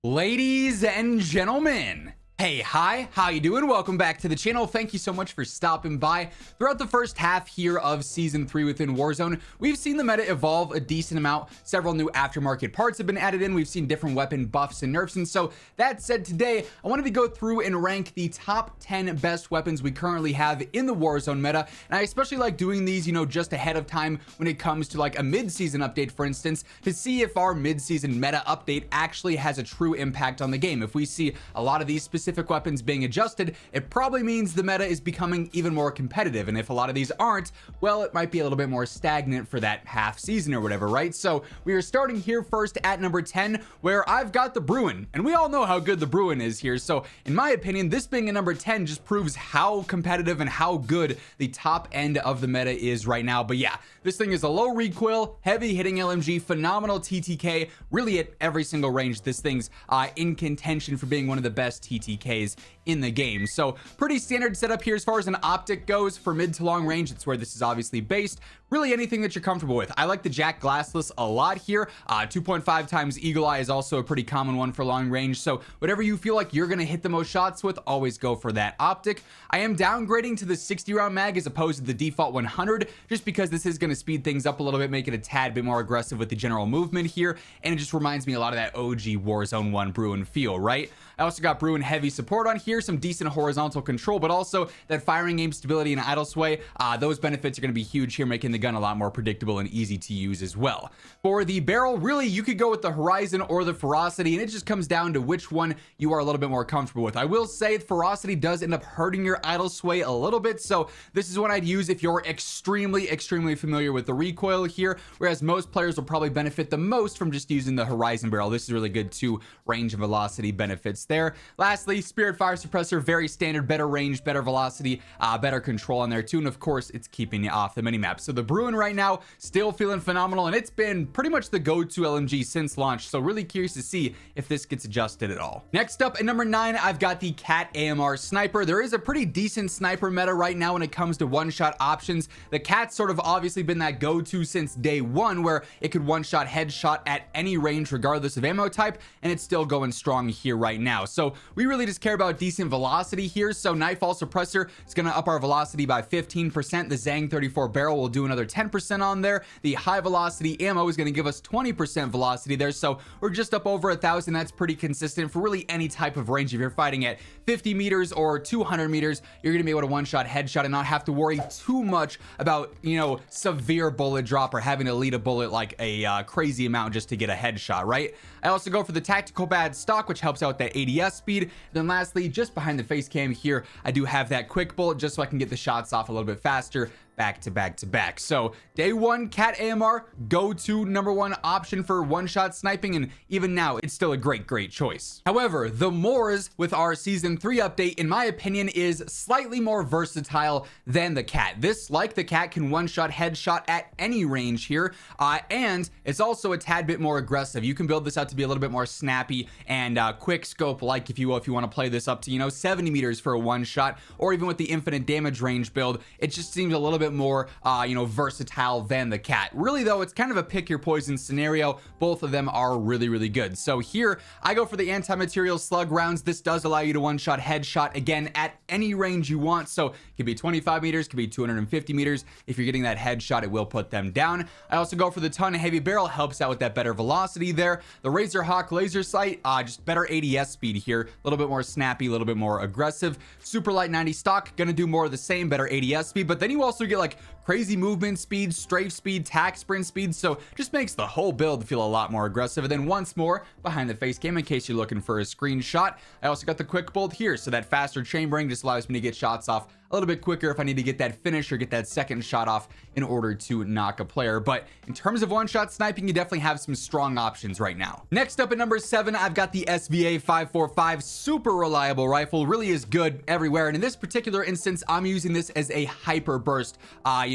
Ladies and gentlemen, hey, hi, how you doing? Welcome back to the channel. Thank you so much for stopping by. Throughout the first half here of Season 3 within Warzone, we've seen the meta evolve a decent amount. Several new aftermarket parts have been added in. We've seen different weapon buffs and nerfs. And so that said, today, I wanted to go through and rank the top 10 best weapons we currently have in the Warzone meta. And I especially like doing these, just ahead of time when it comes to like a mid-season update, for instance, to see if our mid-season meta update actually has a true impact on the game. If we see a lot of these specific weapons being adjusted, it probably means the meta is becoming even more competitive. And if a lot of these aren't, well, it might be a little bit more stagnant for that half season or whatever, right? So we are starting here first at number 10, where I've got the Bruen, and we all know how good the Bruen is here. So in my opinion, this being a number 10 just proves how competitive and how good the top end of the meta is right now. But yeah, this thing is a low recoil, heavy hitting LMG, phenomenal TTK, really at every single range. This thing's in contention for being one of the best TTKs in the game. So pretty standard setup here as far as an optic goes for mid to long range. It's where this is obviously based. Really anything that you're comfortable with. I like the Jack glassless a lot here. 2.5 times eagle eye is also a pretty common one for long range. So whatever you feel like you're going to hit the most shots with, always go for that optic. I am downgrading to the 60 round mag as opposed to the default 100, just because this is going to speed things up a little bit, make it a tad bit more aggressive with the general movement here. And it just reminds me a lot of that OG Warzone 1 Bruen feel, right? I also got Bruen heavy support on here, some decent horizontal control, but also that firing aim stability and idle sway. Those benefits are going to be huge here, making the gun a lot more predictable and easy to use as well. For the barrel, really, you could go with the Horizon or the Ferocity, and it just comes down to which one you are a little bit more comfortable with. I will say Ferocity does end up hurting your idle sway a little bit, so this is what I'd use if you're extremely familiar with the recoil here, whereas most players will probably benefit the most from just using the Horizon barrel. This is really good too, range and velocity benefits there. Lastly, Spirit Fire Suppressor, very standard, better range, better velocity, better control on there too, and of course it's keeping you off the minimap. So the Bruen right now still feeling phenomenal, and it's been pretty much the go-to LMG since launch, so really curious to see if this gets adjusted at all. Next up at number 9, I've got the KATT AMR Sniper. There is a pretty decent sniper meta right now when it comes to one-shot options. The KATT's sort of obviously been that go-to since day one, where it could one-shot headshot at any range regardless of ammo type, and it's still going strong here right now. So we really just care about decent velocity here. So Nightfall Suppressor is going to up our velocity by 15%. The Zang 34 barrel will do another 10% on there. The high velocity ammo is going to give us 20% velocity there. So we're just up over 1,000. That's pretty consistent for really any type of range. If you're fighting at 50 meters or 200 meters, you're going to be able to one-shot headshot and not have to worry too much about, severe bullet drop or having to lead a bullet like a crazy amount just to get a headshot, right? I also go for the Tactical Bad Stock, which helps out that ADS speed. Then lastly, just behind the face cam here, I do have that quick bullet just so I can get the shots off a little bit faster, back to back to back. So day one, KATT AMR, go-to number one option for one-shot sniping, and even now it's still a great choice. However, the Moors with our season 3 update, in my opinion, is slightly more versatile than the KATT. This, like the KATT, can one-shot headshot at any range here, and it's also a tad bit more aggressive. You can build this out to be a little bit more snappy and quick scope, like if you will, if you want to play this up to 70 meters for a one shot, or even with the infinite damage range build, it just seems a little bit more versatile than the KATT. Really though, it's kind of a pick your poison scenario. Both of them are really good. So here I go for the anti-material slug rounds. This does allow you to one-shot headshot again at any range you want. So it could be 25 meters, could be 250 meters. If you're getting that headshot, it will put them down. I also go for the ton heavy barrel, helps out with that better velocity there. The Razor Hawk laser sight, just better ADS speed here, a little bit more snappy, a little bit more aggressive. Super light 90 stock, gonna do more of the same, better ADS speed, but then you also get like crazy movement speed, strafe speed, tack sprint speed, so just makes the whole build feel a lot more aggressive. And then once more, behind the face cam, in case you're looking for a screenshot, I also got the quick bolt here, so that faster chambering just allows me to get shots off a little bit quicker if I need to get that finish or get that second shot off in order to knock a player. But in terms of one-shot sniping, you definitely have some strong options right now. Next up at number 7, I've got the SVA 545. Super reliable rifle, really is good everywhere. And in this particular instance, I'm using this as a hyper burst,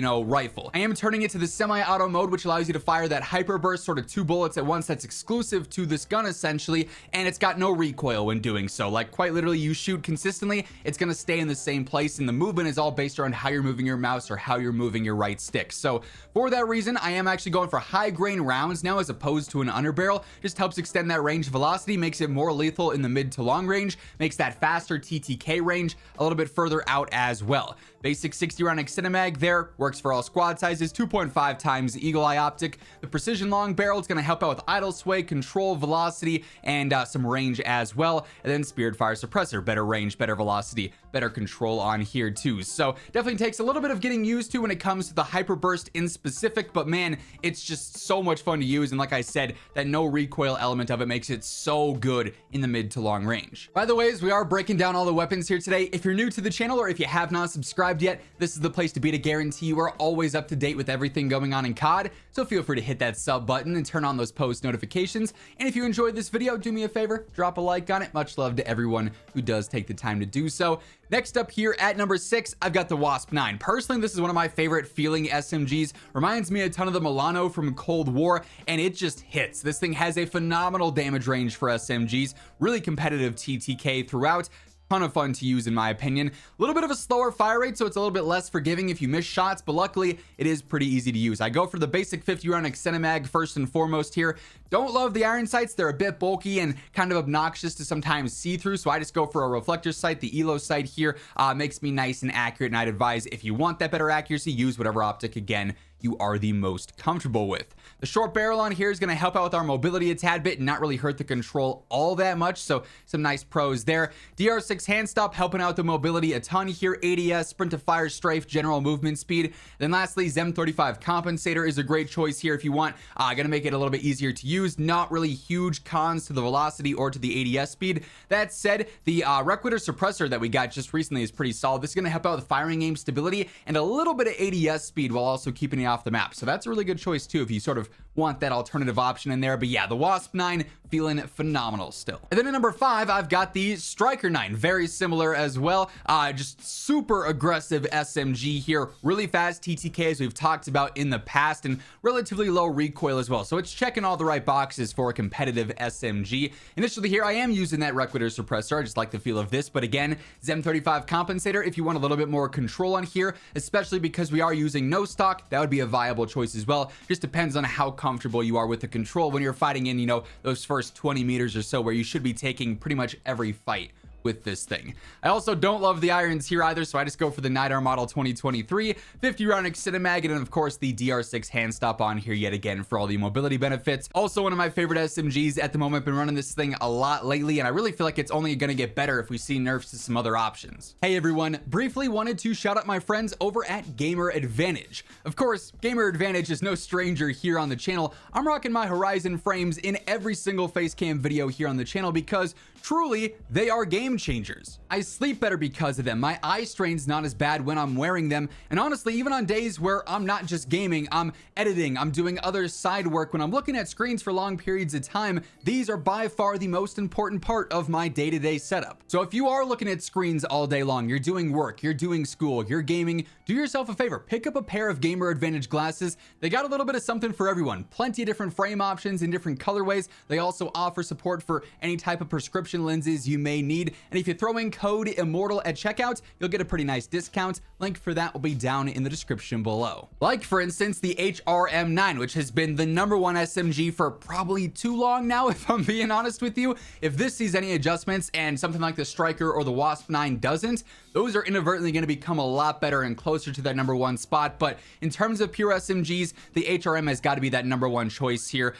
you know, rifle. I am turning it to the semi-auto mode, which allows you to fire that hyper burst, sort of 2 bullets at once. That's exclusive to this gun essentially, and it's got no recoil when doing so. Like, quite literally, you shoot consistently, it's going to stay in the same place, and the movement is all based around how you're moving your mouse or how you're moving your right stick. So for that reason, I am actually going for high grain rounds now as opposed to an underbarrel. Just helps extend that range velocity, makes it more lethal in the mid to long range, makes that faster TTK range a little bit further out as well. Basic 60 round Extendamag there, works for all squad sizes, 2.5 times Eagle Eye Optic. The precision long barrel is going to help out with idle sway, control, velocity, and some range as well. And then Spirit Fire Suppressor, better range, better velocity, better control on here too. So definitely takes a little bit of getting used to when it comes to the hyper burst in specific, but man, it's just so much fun to use. And like I said, that no recoil element of it makes it so good in the mid to long range. By the way, as we are breaking down all the weapons here today, if you're new to the channel or if you have not subscribed yet, this is the place to be to guarantee you are always up to date with everything going on in COD. So feel free to hit that sub button and turn on those post notifications. And if you enjoyed this video, do me a favor, drop a like on it. Much love to everyone who does take the time to do so. Next up here at number 6, I've got the WASP-9. Personally, this is one of my favorite feeling SMGs. Reminds me a ton of the Milano from Cold War, and it just hits. This thing has a phenomenal damage range for SMGs, really competitive TTK throughout. Ton of fun to use in my opinion. A little bit of a slower fire rate, so it's a little bit less forgiving if you miss shots, but luckily it is pretty easy to use. I go for the basic 50 round Extendamag first and foremost here. Don't love the iron sights. They're a bit bulky and kind of obnoxious to sometimes see through, so I just go for a reflector sight. The Elo sight here makes me nice and accurate, and I'd advise if you want that better accuracy, use whatever optic again you are the most comfortable with. The short barrel on here is going to help out with our mobility a tad bit and not really hurt the control all that much, so some nice pros there. DR6 hand stop helping out the mobility a ton here. ADS, sprint to fire, strafe, general movement speed. Then lastly, ZEM 35 compensator is a great choice here if you want. Gonna make it a little bit easier to use. Not really huge cons to the velocity or to the ADS speed. That said, the Requitter suppressor that we got just recently is pretty solid. This is going to help out with firing aim stability and a little bit of ADS speed while also keeping it off the map. So that's a really good choice too if you sort of want that alternative option in there. But yeah, the WASP-9 feeling phenomenal still. And then at number 5, I've got the Striker 9, very similar as well. Just super aggressive SMG here, really fast TTK as we've talked about in the past, and relatively low recoil as well. So it's checking all the right boxes for a competitive SMG. Initially here, I am using that Requitter suppressor. I just like the feel of this, but again, ZEM 35 compensator if you want a little bit more control on here, especially because we are using no stock, that would be a viable choice as well. Just depends on how comfortable you are with the control when you're fighting in, you know, those first 20 meters or so where you should be taking pretty much every fight with this thing. I also don't love the irons here either, so I just go for the Night Arm Model 2023 50 round Extendamag, and of course the DR6 hand stop on here yet again for all the mobility benefits. Also one of my favorite SMGs at the moment. Been running this thing a lot lately, and I really feel like it's only going to get better if we see nerfs to some other options. Hey everyone, briefly wanted to shout out my friends over at Gamer Advantage. Of course, Gamer Advantage is no stranger here on the channel. I'm rocking my Horizon frames in every single face cam video here on the channel because truly they are game changers. I sleep better because of them. My eye strain's not as bad when I'm wearing them, and honestly, even on days where I'm not just gaming, I'm editing, I'm doing other side work, when I'm looking at screens for long periods of time, these are by far the most important part of my day-to-day setup. So if you are looking at screens all day long, you're doing work, you're doing school, you're gaming, do yourself a favor, pick up a pair of Gamer Advantage glasses. They got a little bit of something for everyone. Plenty of different frame options in different colorways. They also offer support for any type of prescription lenses you may need. And if you throw in code Immortal at checkout, you'll get a pretty nice discount. Link for that will be down in the description below. Like for instance, the HRM9, which has been the #1 SMG for probably too long now, if I'm being honest with you. If this sees any adjustments and something like the Striker or the WASP-9 doesn't, those are inadvertently going to become a lot better and closer to that #1 spot. But in terms of pure SMGs, the HRM has got to be that #1 choice here.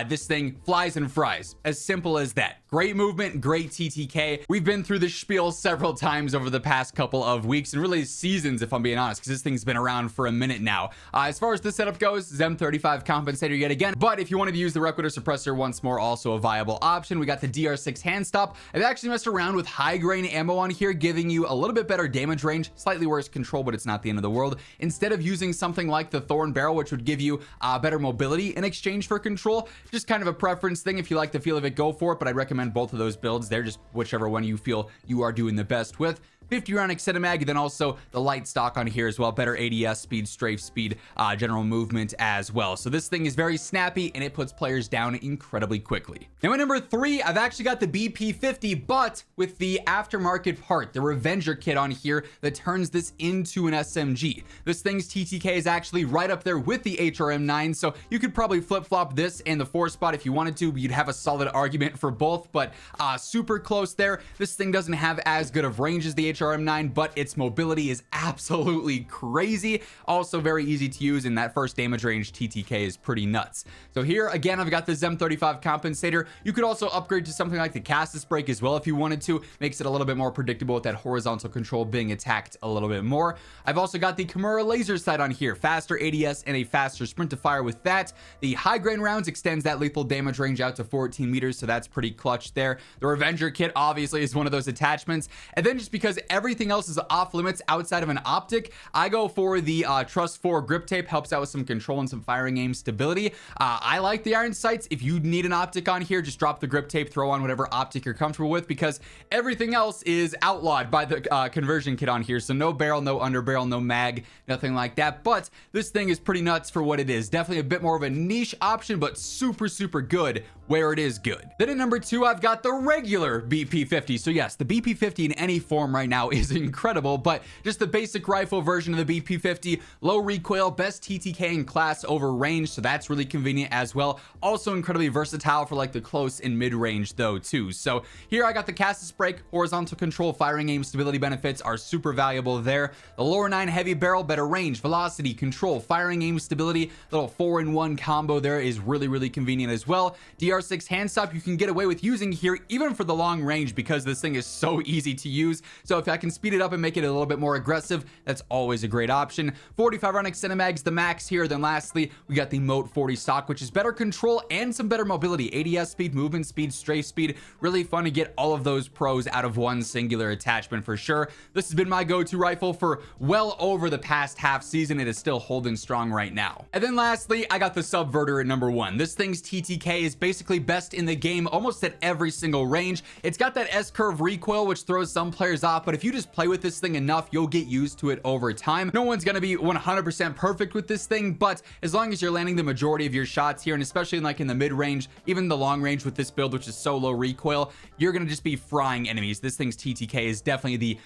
This thing flies and fries, as simple as that. Great movement, great TTK. We've been through this spiel several times over the past couple of weeks, and really seasons if I'm being honest, because this thing's been around for a minute now. As far as the setup goes, ZEM 35 compensator yet again, but if you wanted to use the Requitter suppressor once more, also a viable option. We got the DR6 hand stop. I've actually messed around with high grain ammo on here, giving you a little bit better damage range, slightly worse control, but it's not the end of the world. Instead of using something like the Thorn barrel, which would give you better mobility in exchange for control, just kind of a preference thing. If you like the feel of it, go for it, but I'd recommend both of those builds. They're just whichever one you feel you are doing the best with. 50 round extended mag, then also the light stock on here as well. Better ADS speed, strafe speed, general movement as well. So this thing is very snappy and it puts players down incredibly quickly. Now at number 3, I've actually got the BP50, but with the aftermarket part, the Revenger kit on here that turns this into an SMG. This thing's TTK is actually right up there with the HRM9, so you could probably flip-flop this and the 4 spot if you wanted to, but you'd have a solid argument for both, but super close there. This thing doesn't have as good of range as the HRM9, but its mobility is absolutely crazy. Also very easy to use, and that first damage range TTK is pretty nuts. So here again, I've got the ZEM35 compensator. You could also upgrade to something like the Castus Break as well if you wanted to. Makes it a little bit more predictable with that horizontal control being attacked a little bit more. I've also got the Kimura laser sight on here, faster ADS and a faster sprint to fire with that. The high grain rounds extends that lethal damage range out to 14 meters, so that's pretty clutch there. The Revenger kit obviously is one of those attachments, and then just because everything else is off limits outside of an optic, I go for the Trust 4 grip tape. Helps out with some control and some firing aim stability. I like the iron sights. If you need an optic on here, just drop the grip tape, throw on whatever optic you're comfortable with, because everything else is outlawed by the conversion kit on here. So no barrel, no underbarrel, no mag, nothing like that. But this thing is pretty nuts for what it is. Definitely a bit more of a niche option, but super good where it is good. Then at number 2, I've got the regular BP50. So yes, the BP50 in any form right now is incredible, but just the basic rifle version of the BP50, low recoil, best TTK in class over range, so that's really convenient as well. Also incredibly versatile for like the close and mid range though too. So here I got the Castus Break, horizontal control, firing aim stability benefits are super valuable there. The lower 9 heavy barrel, better range, velocity, control, firing aim stability, little 4-in-1 combo there is really convenient as well. DR6 hand stop you can get away with using here even for the long range because this thing is so easy to use. So if I can speed it up and make it a little bit more aggressive, that's always a great option. 45 round extended mags, the max here. Then lastly, we got the Moat 40 stock, which is better control and some better mobility, ADS speed, movement speed, strafe speed. Really fun to get all of those pros out of one singular attachment for sure. This has been my go-to rifle for well over the past half season. It is still holding strong right now. And then lastly, I got the Subverter at number 1. This thing's TTK is basically best in the game almost at every single range. It's got that S-curve recoil, which throws some players off, but if you just play with this thing enough, you'll get used to it over time. No one's gonna be 100% perfect with this thing, but as long as you're landing the majority of your shots here, and especially like in the mid-range, even the long range with this build, which is so low recoil, you're gonna just be frying enemies. This thing's TTK is definitely the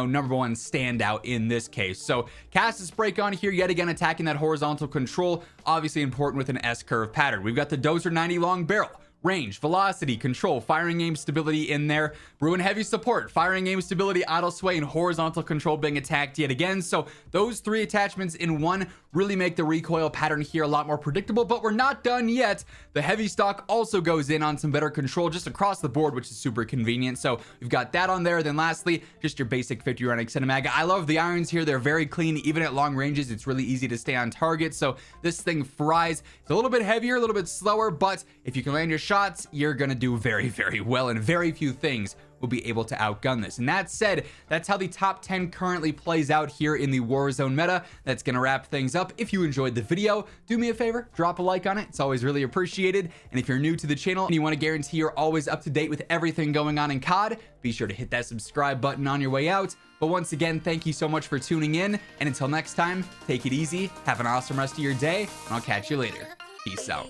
number 1 standout in this case. So Castus Break on here, yet again attacking that horizontal control, obviously important with an S-curve pattern. We've got the Dozer 90 long barrel, range, velocity, control, firing aim stability in there. Bruen heavy support, firing aim stability, idle sway, and horizontal control being attacked yet again. So those 3 attachments in one really make the recoil pattern here a lot more predictable, but we're not done yet. The heavy stock also goes in on some better control just across the board, which is super convenient. So we've got that on there. Then lastly, just your basic 50 round extended mag. I love the irons here. They're very clean. Even at long ranges, it's really easy to stay on target. So this thing fries. It's a little bit heavier, a little bit slower, but if you can land your shots, you're gonna do very well, and very few things will be able to outgun this. And that said, that's how the top 10 currently plays out here in the Warzone meta. That's gonna wrap things up. If you enjoyed the video, do me a favor, drop a like on it. It's always really appreciated. And if you're new to the channel and you want to guarantee you're always up to date with everything going on in COD, be sure to hit that subscribe button on your way out. But once again, thank you so much for tuning in, and until next time, take it easy, have an awesome rest of your day, and I'll catch you later. Peace out.